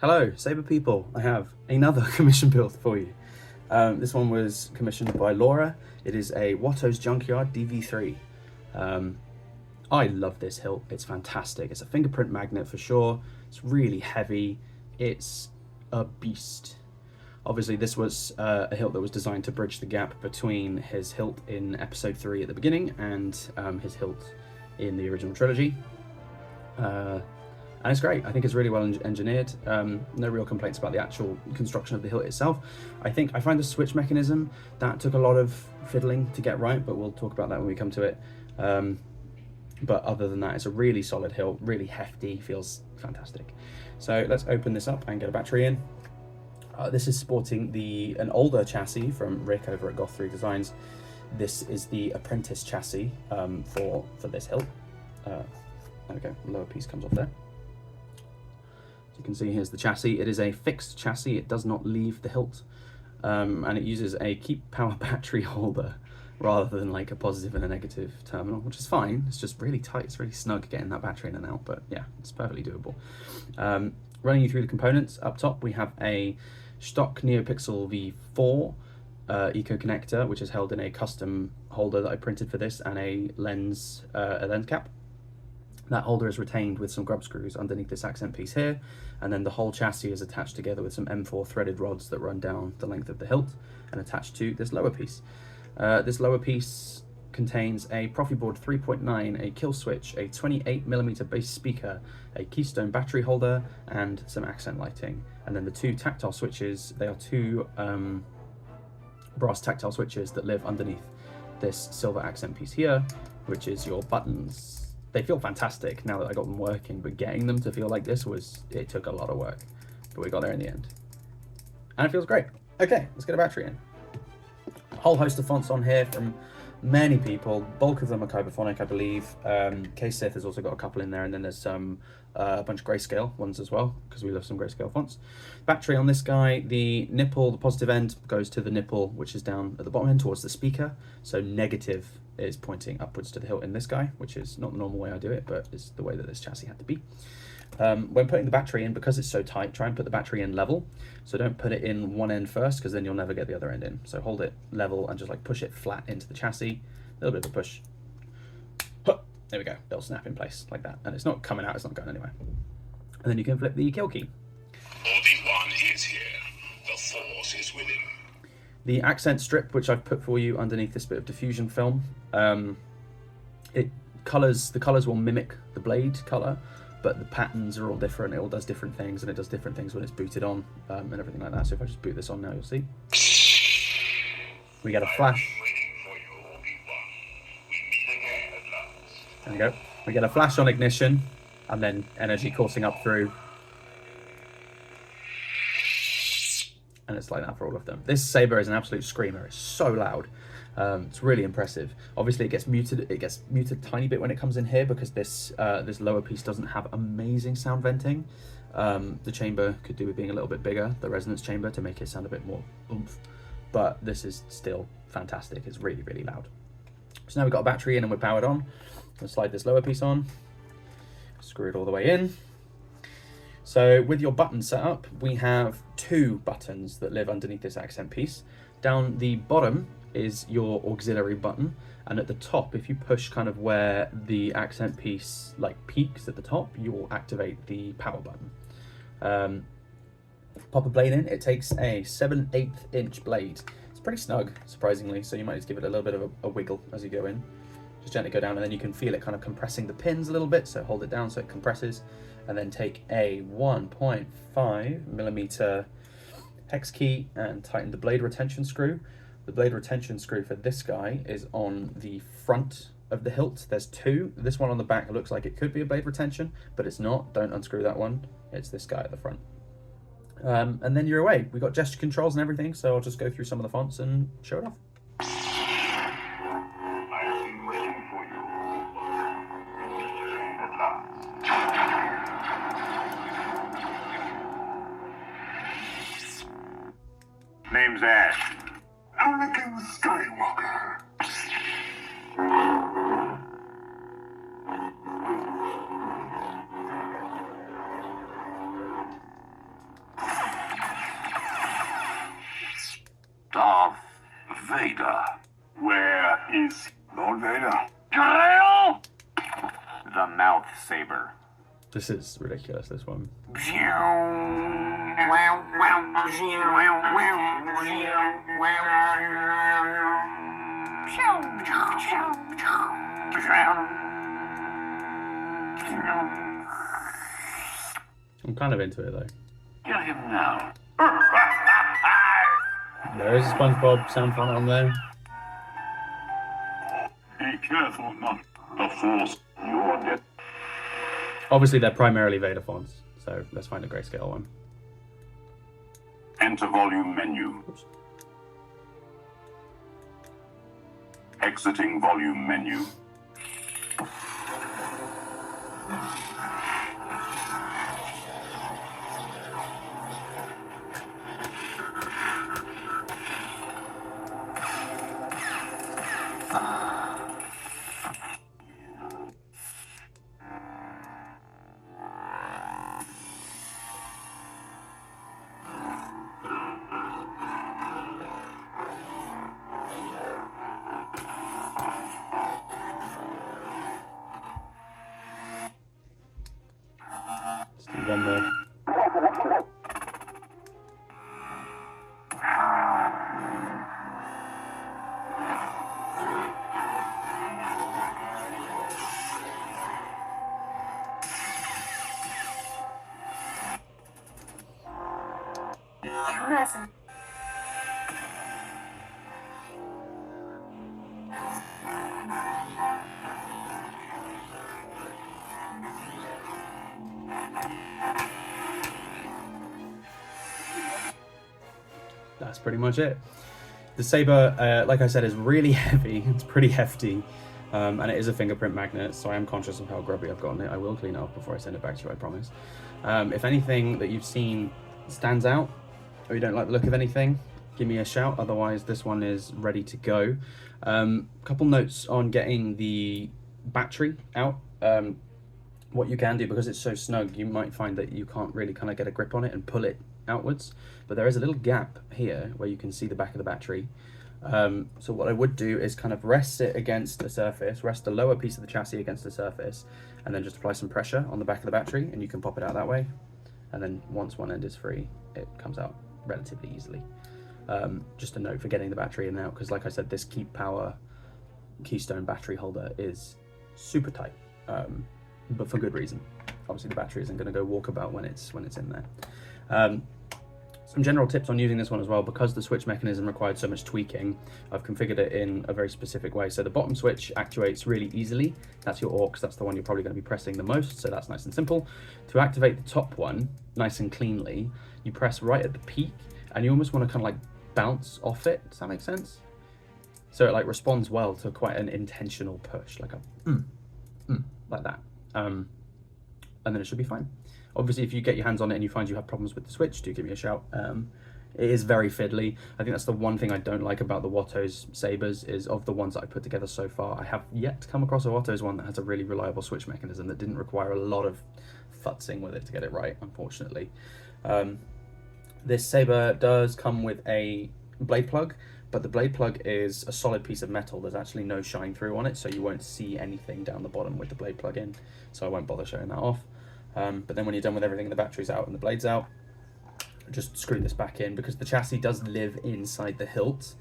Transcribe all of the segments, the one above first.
Hello, Saber people. I have another commission build for you. This one was commissioned by Laura. It is a wattosjunkyard DV3. I love this hilt. It's fantastic. It's a fingerprint magnet for sure. It's really heavy. It's a beast. Obviously, this was a hilt that was designed to bridge the gap between his hilt in episode 3 at the beginning and his hilt in the original trilogy. And it's great. I think it's really well engineered. No real complaints about the actual construction of the hilt itself. I find the switch mechanism, that took a lot of fiddling to get right, but we'll talk about that when we come to it. But other than that, it's a really solid hilt, really hefty, feels fantastic. So let's open this up and get a battery in. This is sporting an older chassis from Rick over at Goth 3 Designs. This is the apprentice chassis for this hilt. There we go, the lower piece comes off there. So you can see here's the chassis. It is a fixed chassis, it does not leave the hilt. And it uses a keep power battery holder rather than like a positive and a negative terminal, which is fine. It's just really tight, it's really snug getting that battery in and out, but yeah, it's perfectly doable. Running you through the components, up top we have a Shtok Neopixel V4 eco connector, which is held in a custom holder that I printed for this, and a lens cap. That holder is retained with some grub screws underneath this accent piece here, and then the whole chassis is attached together with some M4 threaded rods that run down the length of the hilt and attached to this lower piece. This lower piece contains a Proffieboard 3.9, a kill switch, a 28mm bass speaker, a keystone battery holder, and some accent lighting. And then the two tactile switches, they are two brass tactile switches that live underneath this silver accent piece here, which is your buttons. They feel fantastic now that I got them working, but getting them to feel like this it took a lot of work, but we got there in the end. And it feels great. Okay, let's get a battery in. A whole host of fonts on here from many people. Bulk of them are kyberphonic, I believe. K-Sith has also got a couple in there, and then there's some a bunch of grayscale ones as well, because we love some grayscale fonts. Battery on this guy, the nipple, the positive end goes to the nipple, which is down at the bottom end towards the speaker. So negative is pointing upwards to the hilt in this guy, which is not the normal way I do it, but it's the way that this chassis had to be. When putting the battery in, because it's so tight, try and put the battery in level. So don't put it in one end first, because then you'll never get the other end in. So hold it level and just like push it flat into the chassis. A little bit of a push. There we go, it'll snap in place like that. And it's not coming out, it's not going anywhere. And then you can flip the kill key. Obi-Wan is here. The Force is with him. The accent strip, which I've put for you underneath this bit of diffusion film, the colors will mimic the blade color, but the patterns are all different. It all does different things, and it does different things when it's booted on, and everything like that. So if I just boot this on now, you'll see. We get a flash. There we go. We get a flash on ignition, and then energy coursing up through. And it's like that for all of them. This saber is an absolute screamer. It's so loud. It's really impressive. Obviously, it gets muted. It gets muted a tiny bit when it comes in here because this this lower piece doesn't have amazing sound venting. The chamber could do with being a little bit bigger, the resonance chamber, to make it sound a bit more oomph. But this is still fantastic. It's really, really loud. So now we've got a battery in and we're powered on. Let's slide this lower piece on. Screw it all the way in. So with your button setup, we have two buttons that live underneath this accent piece. Down the bottom is your auxiliary button, and at the top, if you push kind of where the accent piece like peaks at the top, you will activate the power button. Pop a blade in. It takes a 7/8 inch blade. It's pretty snug, surprisingly, so you might just give it a little bit of a wiggle as you go in. Just gently go down, and then you can feel it kind of compressing the pins a little bit, so hold it down so it compresses, and then take a 1.5mm hex key and tighten the blade retention screw. The blade retention screw for this guy is on the front of the hilt. There's two. This one on the back looks like it could be a blade retention, but it's not. Don't unscrew that one. It's this guy at the front. And then you're away. We got gesture controls and everything, so I'll just go through some of the fonts and show it off. Name's Ash. Anakin Skywalker. Vader. Where is Lord Vader? The mouth saber. This is ridiculous, this one. I'm kind of into it though. Get him now. There is a SpongeBob sound font on there. Be careful, not the Force. You're dead. Obviously they're primarily Vader fonts, so let's find a grayscale one. Enter volume menu. Oops. Exiting volume menu. Let's do one more. That's pretty much it. The saber, like I said, is really heavy. It's pretty hefty, and it is a fingerprint magnet, so I am conscious of how grubby I've gotten it. I will clean it off before I send it back to you, I promise. If anything that you've seen stands out, or you don't like the look of anything, give me a shout. Otherwise, this one is ready to go. Couple notes on getting the battery out. What you can do, because it's so snug, you might find that you can't really kind of get a grip on it and pull it outwards, but there is a little gap here where you can see the back of the battery. So what I would do is kind of rest it against a surface, rest the lower piece of the chassis against the surface, and then just apply some pressure on the back of the battery, and you can pop it out that way. And then once one end is free, it comes out relatively easily. Just a note for getting the battery in and out, because like I said, this Keep Power Keystone battery holder is super tight, but for good reason. Obviously the battery isn't going to go walkabout when it's in there. Some general tips on using this one as well. Because the switch mechanism required so much tweaking, I've configured it in a very specific way. So the bottom switch actuates really easily. That's your aux, that's the one you're probably going to be pressing the most, so that's nice and simple. To activate the top one nice and cleanly, you press right at the peak, and you almost want to kind of like bounce off it. Does that make sense? So it like responds well to quite an intentional push, like a like that. And then it should be fine. Obviously, if you get your hands on it and you find you have problems with the switch, do give me a shout. It is very fiddly. I think that's the one thing I don't like about the Watto's sabers, is of the ones that I put together so far, I have yet to come across a Watto's one that has a really reliable switch mechanism that didn't require a lot of futzing with it to get it right, unfortunately. This saber does come with a blade plug, but the blade plug is a solid piece of metal. There's actually no shine through on it, so you won't see anything down the bottom with the blade plug in, so I won't bother showing that off. But then when you're done with everything, the battery's out and the blade's out, just screw this back in. Because the chassis does live inside the hilt,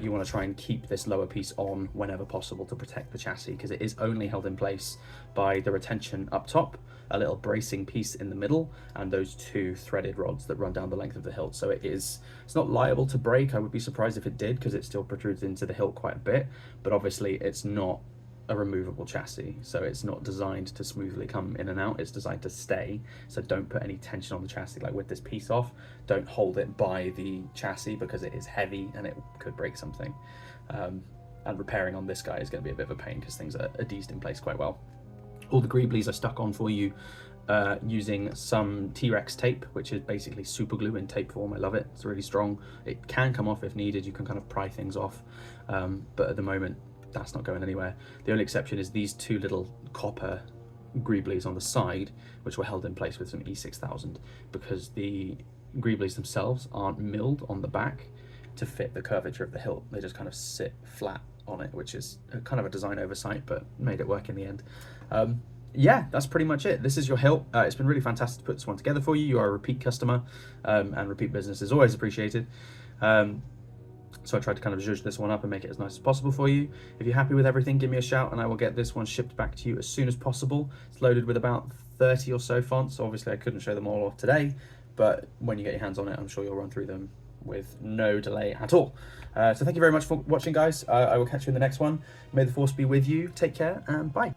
you want to try and keep this lower piece on whenever possible to protect the chassis, because it is only held in place by the retention up top, a little bracing piece in the middle, and those two threaded rods that run down the length of the hilt. So it's not liable to break. I would be surprised if it did, because it still protrudes into the hilt quite a bit, but obviously it's not a removable chassis, so it's not designed to smoothly come in and out. It's designed to stay, so don't put any tension on the chassis. Like with this piece off, don't hold it by the chassis, because it is heavy and it could break something. And repairing on this guy is going to be a bit of a pain, because things are adhesed in place quite well. All the greeblies are stuck on for you using some T-Rex tape, which is basically super glue in tape form. I love it. It's really strong. It can come off if needed. You can kind of pry things off, but at the moment that's not going anywhere. The only exception is these two little copper greeblies on the side, which were held in place with some E6000, because the greeblies themselves aren't milled on the back to fit the curvature of the hilt. They just kind of sit flat on it, which is kind of a design oversight, but made it work in the end. Yeah, that's pretty much it. This is your hilt. It's been really fantastic to put this one together for you. You are a repeat customer, and repeat business is always appreciated. So I tried to kind of zhuzh this one up and make it as nice as possible for you. If you're happy with everything, give me a shout and I will get this one shipped back to you as soon as possible. It's loaded with about 30 or so fonts. Obviously I couldn't show them all off today, but when you get your hands on it, I'm sure you'll run through them with no delay at all. So thank you very much for watching, guys. I will catch you in the next one. May the force be with you. Take care and bye.